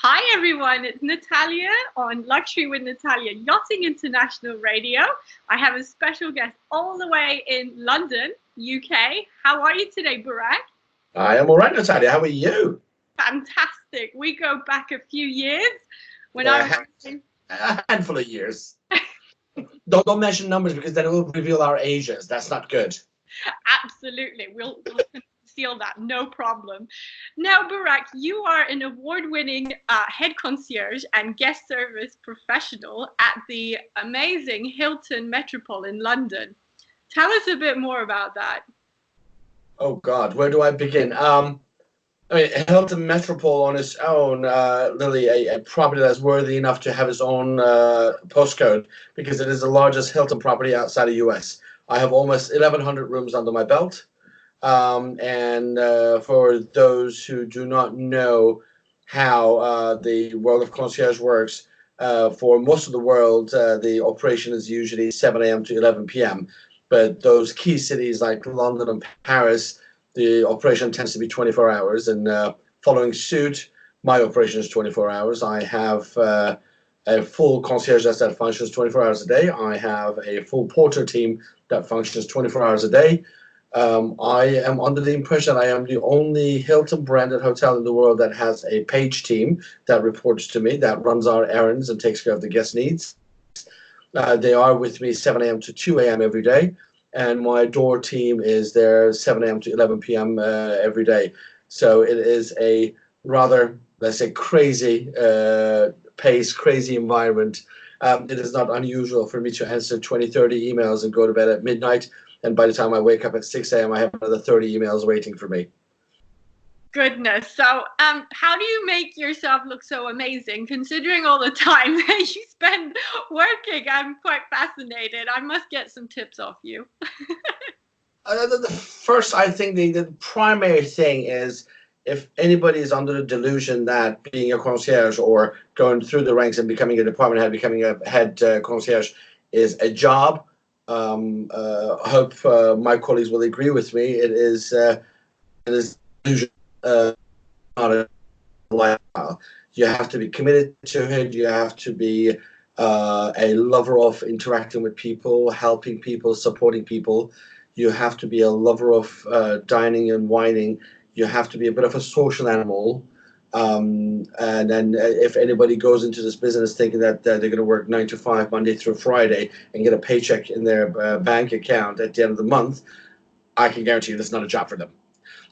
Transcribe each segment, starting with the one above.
Hi everyone, it's Natalia on Luxury with Natalia Yachting International Radio. I have a special guest all the way in London, UK. How are you today, Burak? I am all right, Natalia. How are you? Fantastic. We go back a few years when A, I ha- was a handful of years. Don't mention numbers because then it will reveal our ages. That's not good. Absolutely. We'll conceal that, no problem. Now, Burak, you are an award-winning head concierge and guest service professional at the amazing Hilton Metropole in London. Tell us a bit more about that. Oh God, where do I begin? Hilton Metropole on its own, Lily, a property that's worthy enough to have its own postcode because it is the largest Hilton property outside of US. I have almost 1,100 rooms under my belt. And for those who do not know how the world of concierge works, for most of the world, the operation is usually 7 a.m. to 11 p.m. But those key cities like London and Paris, the operation tends to be 24 hours. And following suit, my operation is 24 hours. I have a full concierge that functions 24 hours a day. I have a full porter team that functions 24 hours a day. I am under the impression I am the only Hilton branded hotel in the world that has a page team that reports to me, that runs our errands and takes care of the guest needs. They are with me 7 a.m. to 2 a.m. every day, and my door team is there 7 a.m. to 11 p.m. Every day. So it is a rather, let's say, crazy pace, crazy environment. It is not unusual for me to answer 20, 30 emails and go to bed at midnight. And by the time I wake up at 6 a.m., I have another 30 emails waiting for me. Goodness. So how do you make yourself look so amazing considering all the time that you spend working? I'm quite fascinated. I must get some tips off you. First, I think the primary thing is if anybody is under the delusion that being a concierge or going through the ranks and becoming a department head, becoming a head concierge is a job, I hope my colleagues will agree with me. It is not a lifestyle. You have to be committed to it. You have to be a lover of interacting with people, helping people, supporting people. You have to be a lover of dining and wining. You have to be a bit of a social animal. And then if anybody goes into this business thinking that they're going to work 9 to 5 Monday through Friday and get a paycheck in their bank account at the end of the month, I can guarantee you that's not a job for them.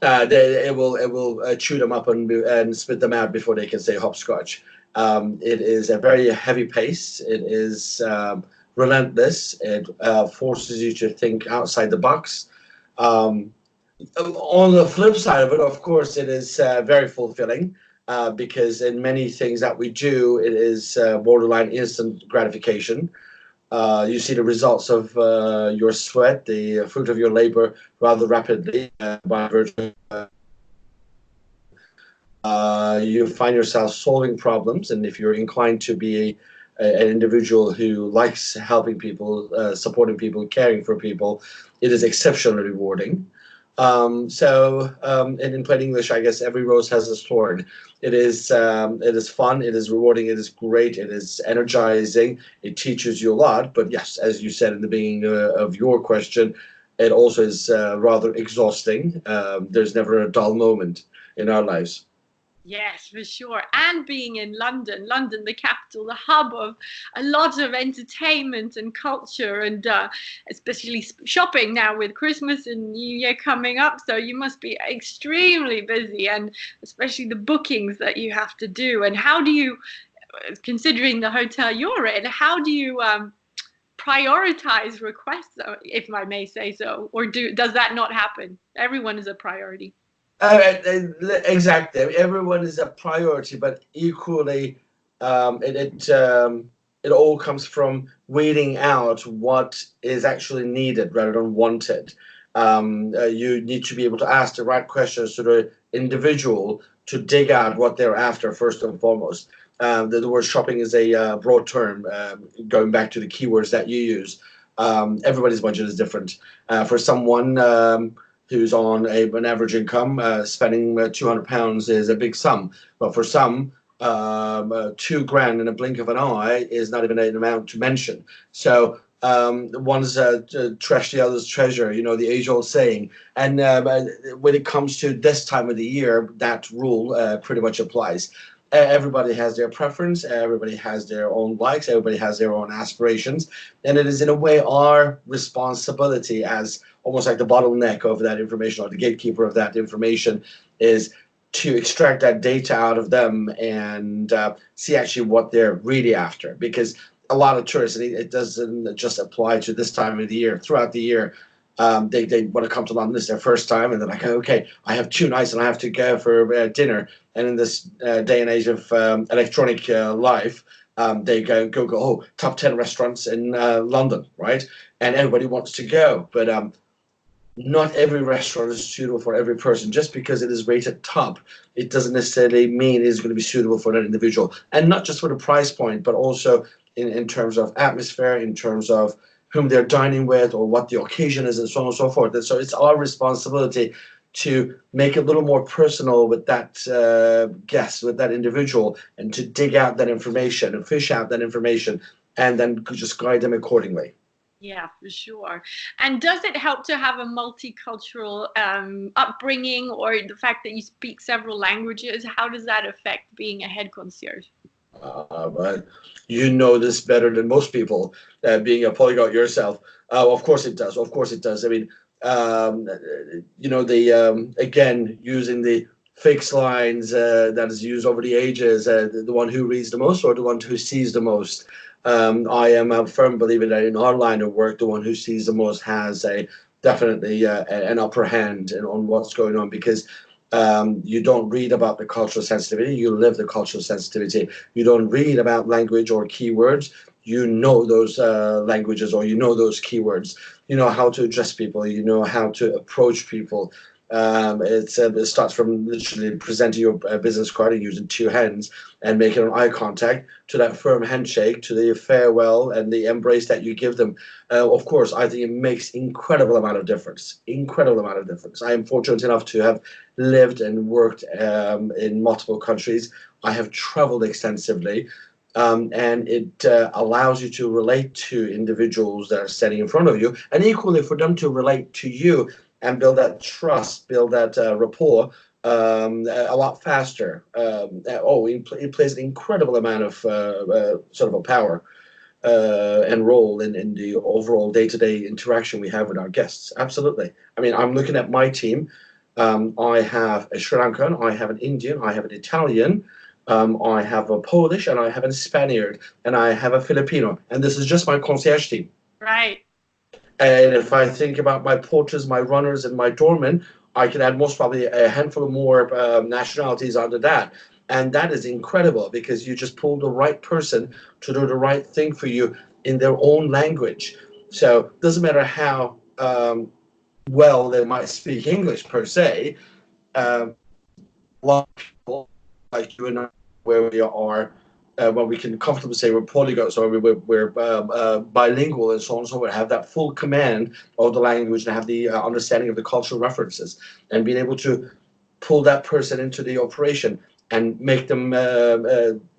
It will chew them up and spit them out before they can say hopscotch. It is a very heavy pace. It is relentless. It forces you to think outside the box. On the flip side of it, of course, it is very fulfilling. Because in many things that we do, it is borderline instant gratification. You see the results of your sweat, the fruit of your labor, rather rapidly by virtue. You find yourself solving problems, and if you're inclined to be an individual who likes helping people, supporting people, caring for people, it is exceptionally rewarding. And in plain English, I guess every rose has its thorn. It is fun, it is rewarding, it is great, it is energizing, it teaches you a lot. But yes, as you said in the beginning of your question, it also is rather exhausting. There's never a dull moment in our lives. Yes, for sure. And being in London, the capital, the hub of a lot of entertainment and culture, and especially shopping now with Christmas and New Year coming up. So you must be extremely busy, and especially the bookings that you have to do. And how do you, considering the hotel you're in, how do you prioritize requests, if I may say so? Or does that not happen? Everyone is a priority. Exactly. Everyone is a priority, but equally, it all comes from weeding out what is actually needed rather than wanted. You need to be able to ask the right questions to the individual to dig out what they're after first and foremost. The word shopping is a broad term, going back to the keywords that you use. Everybody's budget is different. For someone who's on an average income, spending £200 is a big sum. But for some, £2,000 in a blink of an eye is not even an amount to mention. So one's trash, the other's treasure, you know, the age-old saying. And when it comes to this time of the year, that rule pretty much applies. Everybody has their preference, everybody has their own likes, everybody has their own aspirations, and it is in a way our responsibility as almost like the bottleneck of that information or the gatekeeper of that information is to extract that data out of them and see actually what they're really after. Because a lot of tourists, and it doesn't just apply to this time of the year, throughout the year, they want to come to London. This is their first time, and they're like, okay, I have 2 nights and I have to go for dinner. And in this day and age of electronic life, they go, oh, top 10 restaurants in London, right? And everybody wants to go. But not every restaurant is suitable for every person. Just because it is rated top, it doesn't necessarily mean it's going to be suitable for that individual. And not just for the price point, but also in terms of atmosphere, in terms of whom they're dining with or what the occasion is, and so on and so forth. And so it's our responsibility to make it a little more personal with that guest, with that individual, and to dig out that information and fish out that information and then just guide them accordingly. Yeah, for sure. And does it help to have a multicultural upbringing, or the fact that you speak several languages? How does that affect being a head concierge? But you know this better than most people, being a polyglot yourself. Of course it does. Of course it does. I mean, you know, again, using the fixed lines that is used over the ages, the one who reads the most or the one who sees the most. I am a firm believer that in our line of work, the one who sees the most has definitely an upper hand on what's going on, because you don't read about the cultural sensitivity, you live the cultural sensitivity. You don't read about language or keywords, you know those languages, or you know those keywords. You know how to address people, you know how to approach people. It starts from literally presenting your business card and using 2 hands and making an eye contact, to that firm handshake, to the farewell and the embrace that you give them. Of course, I think it makes incredible amount of difference. Incredible amount of difference. I am fortunate enough to have lived and worked in multiple countries. I have traveled extensively. And it allows you to relate to individuals that are standing in front of you, and equally for them to relate to you and build that trust, build that rapport a lot faster. It plays an incredible amount of sort of a power and role in the overall day-to-day interaction we have with our guests. Absolutely. I mean, I'm looking at my team. I have a Sri Lankan, I have an Indian, I have an Italian, I have a Polish, and I have a Spaniard, and I have a Filipino. And this is just my concierge team. Right. And if I think about my porters, my runners, and my doormen, I can add most probably a handful of more nationalities under that. And that is incredible, because you just pull the right person to do the right thing for you in their own language. So it doesn't matter how well they might speak English per se. A lot of people like you and I, where we are, well, we can comfortably say we're polyglots, or we're bilingual and so on and so forth, have that full command of the language and have the understanding of the cultural references, and being able to pull that person into the operation and make them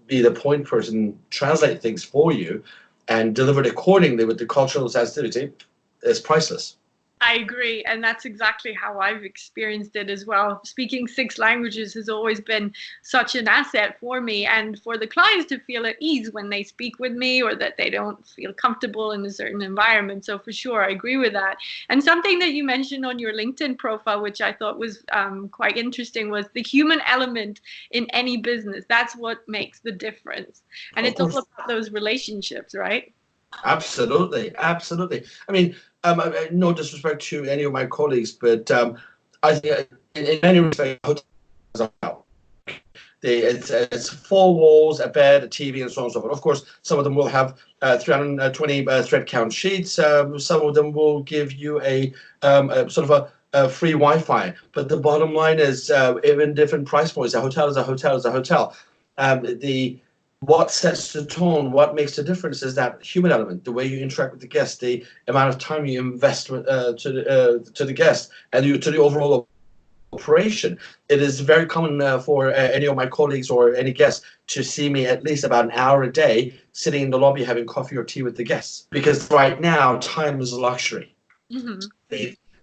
be the point person, translate things for you, and deliver it accordingly with the cultural sensitivity is priceless. I agree, and that's exactly how I've experienced it as well. Speaking 6 languages has always been such an asset for me, and for the clients to feel at ease when they speak with me, or that they don't feel comfortable in a certain environment. So for sure, I agree with that. And something that you mentioned on your LinkedIn profile, which I thought was quite interesting, was the human element in any business. That's what makes the difference. And it's all about those relationships, right? Absolutely, absolutely. I mean, no disrespect to any of my colleagues, but I think in many respects, it's 4 walls, a bed, a TV, and so on and so forth. Of course, some of them will have 320 thread count sheets. Some of them will give you a sort of a free Wi-Fi. But the bottom line is, even different price points. A hotel is a hotel is a hotel. What sets the tone, what makes the difference is that human element, the way you interact with the guest, the amount of time you invest to the guest, and to the overall operation. It is very common for any of my colleagues or any guests to see me at least about an hour a day sitting in the lobby having coffee or tea with the guests. Because right now, time is a luxury. Mm-hmm.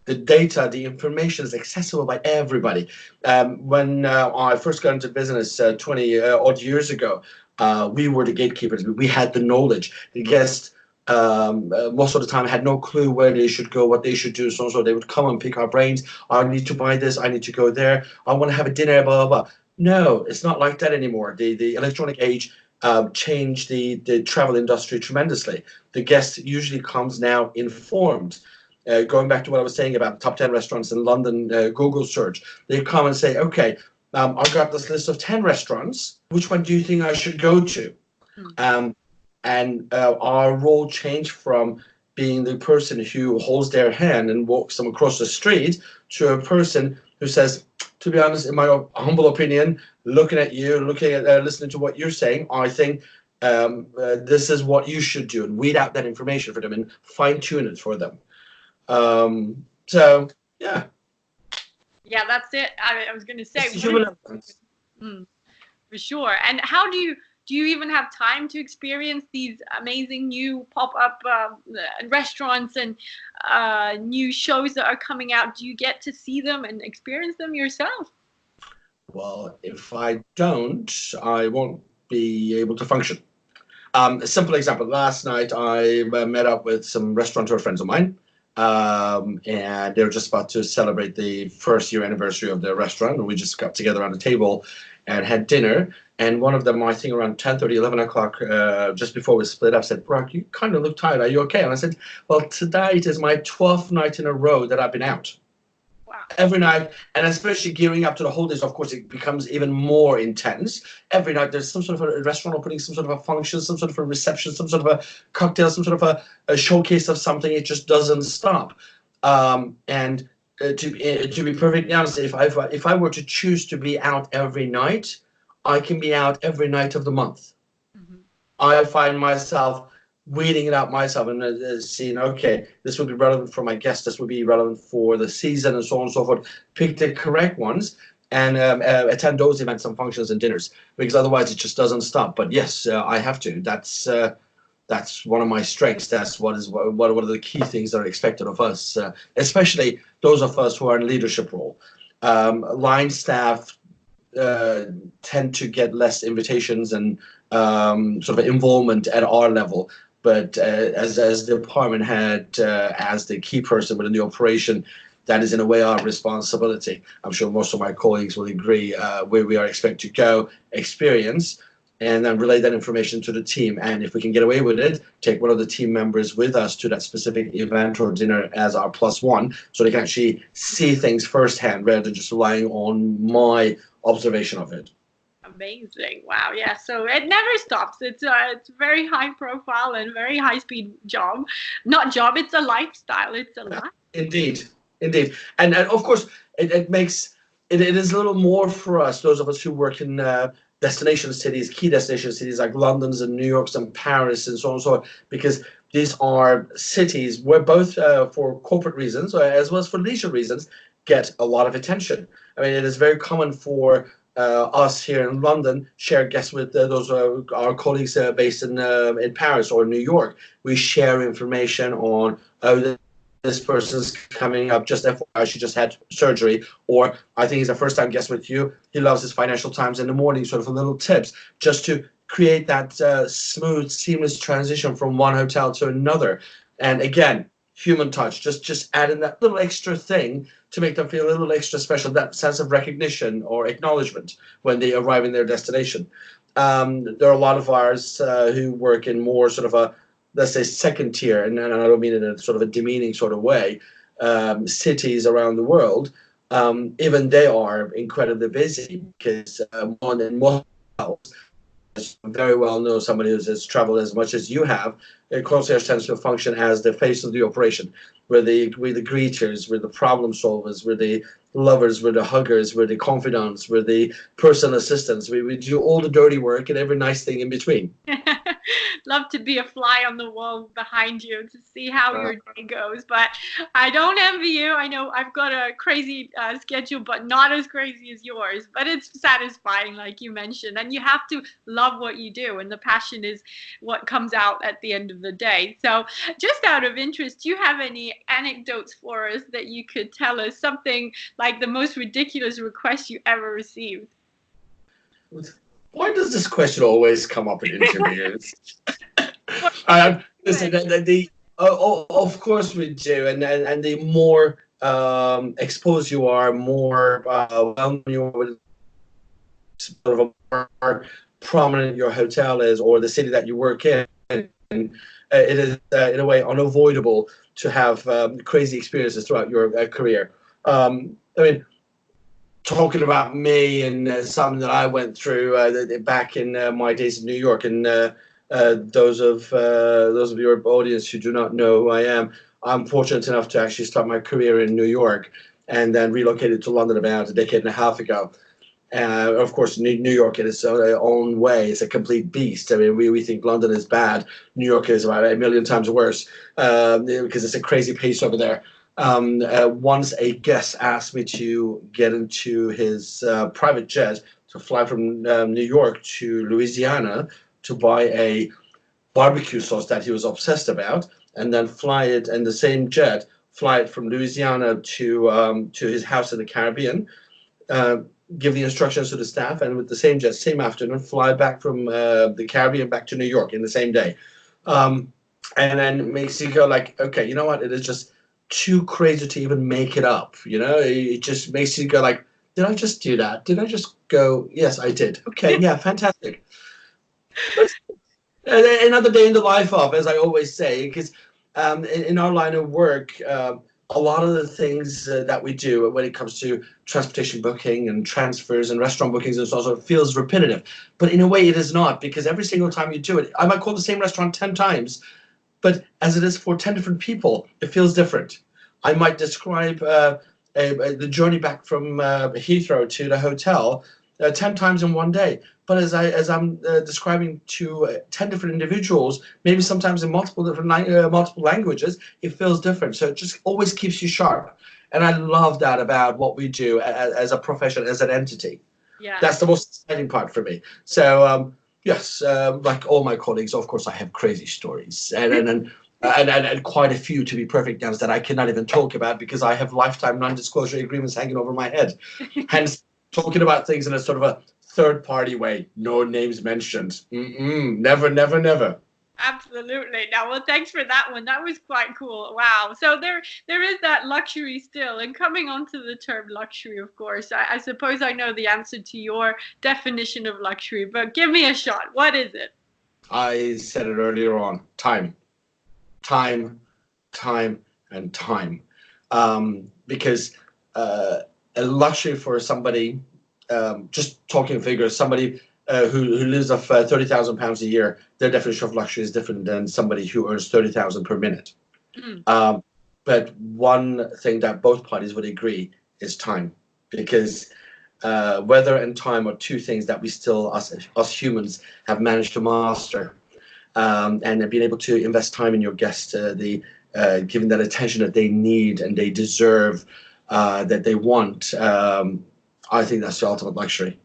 The data, the information is accessible by everybody. When I first got into business 20 odd years ago, we were the gatekeepers. We had the knowledge. The guests most of the time had no clue where they should go, what they should do, so they would come and pick our brains. I need to buy this, I need to go there, I want to have a dinner, blah, blah, blah. No, it's not like that anymore. The electronic age changed the travel industry tremendously. The guest usually comes now informed. Going back to what I was saying about top 10 restaurants in London, Google search, they come and say, okay, I've got this list of 10 restaurants. Which one do you think I should go to? And our role changed from being the person who holds their hand and walks them across the street to a person who says, to be honest, in my humble opinion, looking at you, listening to what you're saying, I think this is what you should do, and weed out that information for them and fine tune it for them. So yeah, that's it. I was going to say, for sure. And how do you even have time to experience these amazing new pop-up restaurants and new shows that are coming out? Do you get to see them and experience them yourself? Well, if I don't, I won't be able to function. A simple example, last night I met up with some restaurateur friends of mine. And they were just about to celebrate the first year anniversary of their restaurant, and we just got together around the table and had dinner. And one of them, I think around 10:30, 11 o'clock, just before we split up, said, "Burak, you kind of look tired. Are you okay?" And I said, "Well, tonight is my 12th night in a row that I've been out." Wow. Every night, and especially gearing up to the holidays, of course, it becomes even more intense. Every night there's some sort of a restaurant opening, some sort of a function, some sort of a reception, some sort of a cocktail, some sort of a showcase of something. It just doesn't stop. And to be perfectly honest, if I were to choose to be out every night, I can be out every night of the month. Mm-hmm. I find myself weeding it out myself and seeing, okay, this would be relevant for my guests, this would be relevant for the season, and so on and so forth. Pick the correct ones and attend those events and functions and dinners, because otherwise it just doesn't stop. But yes, I have to. That's one of my strengths. That's what are the key things that are expected of us, especially those of us who are in leadership role. Line staff tend to get less invitations and sort of involvement at our level. But as the department head, as the key person within the operation, that is in a way our responsibility. I'm sure most of my colleagues will agree, where we are expected to go, experience, and then relay that information to the team. And if we can get away with it, take one of the team members with us to that specific event or dinner as our +1, so they can actually see things firsthand rather than just relying on my observation of it. Amazing. Wow. Yeah. So it never stops. It's a very high profile and very high speed job. Not job, it's a lifestyle. It's a life. Indeed. And of course, it is a little more for us, those of us who work in destination cities, key destination cities like London's and New York's and Paris and so on and so on, because these are cities where both for corporate reasons as well as for leisure reasons get a lot of attention. I mean, it is very common for us here in London share guests with those our colleagues based in Paris or New York. We share information on this person's coming up, just FYI, she just had surgery, or I think he's a first-time guest with you. He loves his Financial Times in the morning, sort of little tips, just to create that smooth, seamless transition from one hotel to another. And again, human touch, just adding that little extra thing to make them feel a little extra special, that sense of recognition or acknowledgement when they arrive in their destination. There are a lot of ours who work in more sort of a, let's say, second tier, and I don't mean in a sort of a demeaning sort of way, cities around the world. Even they are incredibly busy because more than most very well know somebody who has traveled as much as you have. Concierge tends to function as the face of the operation. We're the greeters, we're the problem solvers, we're the lovers, we're the huggers, we're the confidants, we're the personal assistants. We do all the dirty work and every nice thing in between. love to be a fly on the wall behind you to see how your day goes. But I don't envy you. I know I've got a crazy schedule, but not as crazy as yours. But it's satisfying, like you mentioned. And you have to love what you do. And the passion is what comes out at the end of the day. So just out of interest, do you have any anecdotes for us that you could tell us? Something like the most ridiculous request you ever received? Why does this question always come up in interviews? Listen, of course we do, and the more exposed you are, more well you are, with sort of a more prominent your hotel is, or the city that you work in, it is in a way unavoidable to have crazy experiences throughout your career. I mean, talking about me and something that I went through back in my days in New York, and those of your audience who do not know who I am, I'm fortunate enough to actually start my career in New York, and then relocated to London about a decade and a half ago. Of course, New York in its own way is a complete beast. I mean, we think London is bad. New York is about 1,000,000 times worse because it's a crazy pace over there. Once a guest asked me to get into his private jet to fly from New York to Louisiana to buy a barbecue sauce that he was obsessed about, and then fly it in the same jet, fly it from Louisiana to his house in the Caribbean, give the instructions to the staff, and with the same jet, same afternoon, fly back from the Caribbean back to New York in the same day. And then makes you go like, okay, you know what? It is just too crazy to even make it up. You know, it just makes you go like, did I just do that? Did I just go, yes, I did. Okay, yeah, fantastic. But another day in the life of, as I always say, because in our line of work, a lot of the things that we do when it comes to transportation booking and transfers and restaurant bookings and so on, so it feels repetitive. But in a way, it is not, because every single time you do it, I might call the same restaurant 10 times, but as it is for 10 different people, it feels different. I might describe the journey back from Heathrow to the hotel 10 times in one day. But as I'm describing to 10 different individuals, maybe sometimes in multiple languages, it feels different. So it just always keeps you sharp. And I love that about what we do as a profession, as an entity. Yeah. That's the most exciting part for me. So yes, like all my colleagues, of course, I have crazy stories and quite a few, to be perfectly honest, that I cannot even talk about because I have lifetime non-disclosure agreements hanging over my head. Hence, talking about things in a sort of a third-party way, no names mentioned. Never, never, never. Absolutely. Now, well, thanks for that one. That was quite cool. Wow. So there is that luxury still. And coming on to the term luxury, of course, I suppose I know the answer to your definition of luxury, but give me a shot. What is it? I said it earlier on. Time. Time, time, and time. Because a luxury for somebody, just talking figures, somebody who lives off £30,000 a year, their definition of luxury is different than somebody who earns 30,000 per minute. But one thing that both parties would agree is time, because weather and time are two things that we still, us humans, have managed to master. And being able to invest time in your guests, giving that attention that they need and they deserve, that they want, I think that's the ultimate luxury.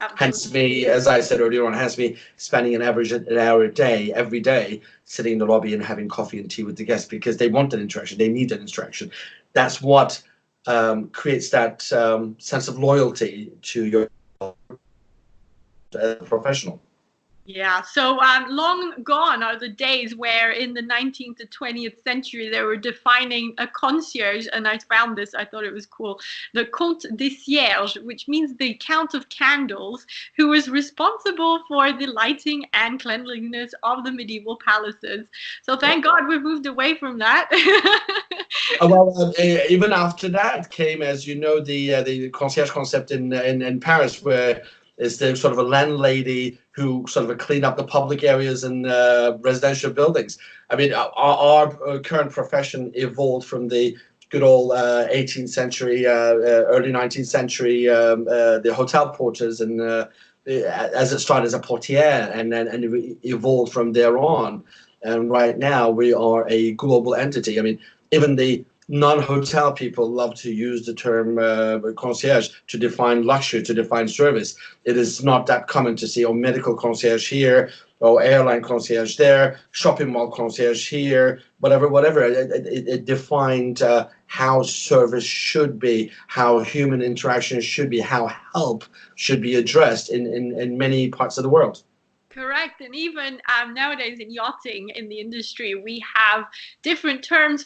Absolutely. Hence me, as I said earlier on, hence me spending an average an hour a day, every day, sitting in the lobby and having coffee and tea with the guests, because they want that interaction, they need that interaction. That's what creates that sense of loyalty to your professional. Yeah, so long gone are the days where in the 19th to 20th century they were defining a concierge, and I found this, I thought it was cool, the concierge, which means the count of candles, who was responsible for the lighting and cleanliness of the medieval palaces. So thank God we've moved away from that. Well, even after that came, as you know, the concierge concept in Paris, where is the sort of a landlady who sort of clean up the public areas and residential buildings. I mean, our current profession evolved from the good old 18th century, early 19th century, the hotel porters and as it started as a portiere and it evolved from there on. And right now we are a global entity. I mean, even the non-hotel people love to use the term concierge to define luxury, to define service. It is not that common to see medical concierge here, or airline concierge there, shopping mall concierge here, whatever. It defined how service should be, how human interaction should be, how help should be addressed in many parts of the world. Correct. And even nowadays in yachting, in the industry, we have different terms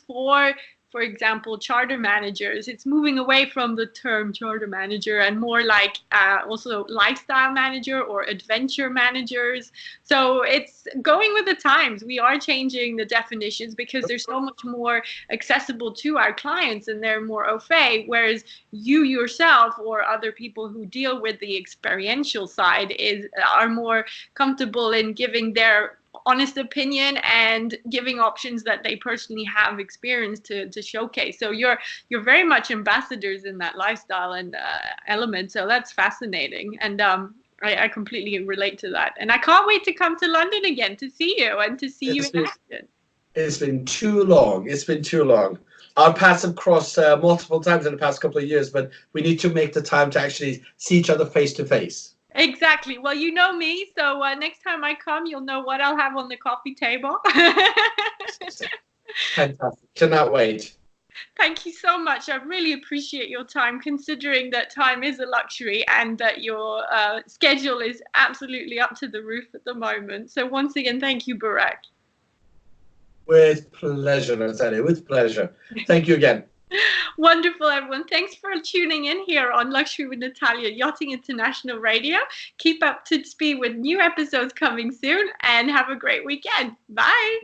for example, charter managers. It's moving away from the term charter manager and more like also lifestyle manager or adventure managers. So it's going with the times. We are changing the definitions because they're so much more accessible to our clients and they're more au fait, whereas you yourself or other people who deal with the experiential side are more comfortable in giving their honest opinion and giving options that they personally have experienced to showcase. So you're very much ambassadors in that lifestyle and element. So that's fascinating. And I completely relate to that. And I can't wait to come to London again to see you and to see you in action. It's been too long. It's been too long. Our paths have crossed multiple times in the past couple of years, but we need to make the time to actually see each other face to face. Exactly. Well, you know me, so next time I come, you'll know what I'll have on the coffee table. Fantastic. Cannot wait. Thank you so much. I really appreciate your time, considering that time is a luxury and that your schedule is absolutely up to the roof at the moment. So once again, thank you, Burak. With pleasure, Natalia. With pleasure. Thank you again. Wonderful, everyone. Thanks for tuning in here on Luxury with Natalia, Yachting International Radio. Keep up to speed with new episodes coming soon and have a great weekend. Bye.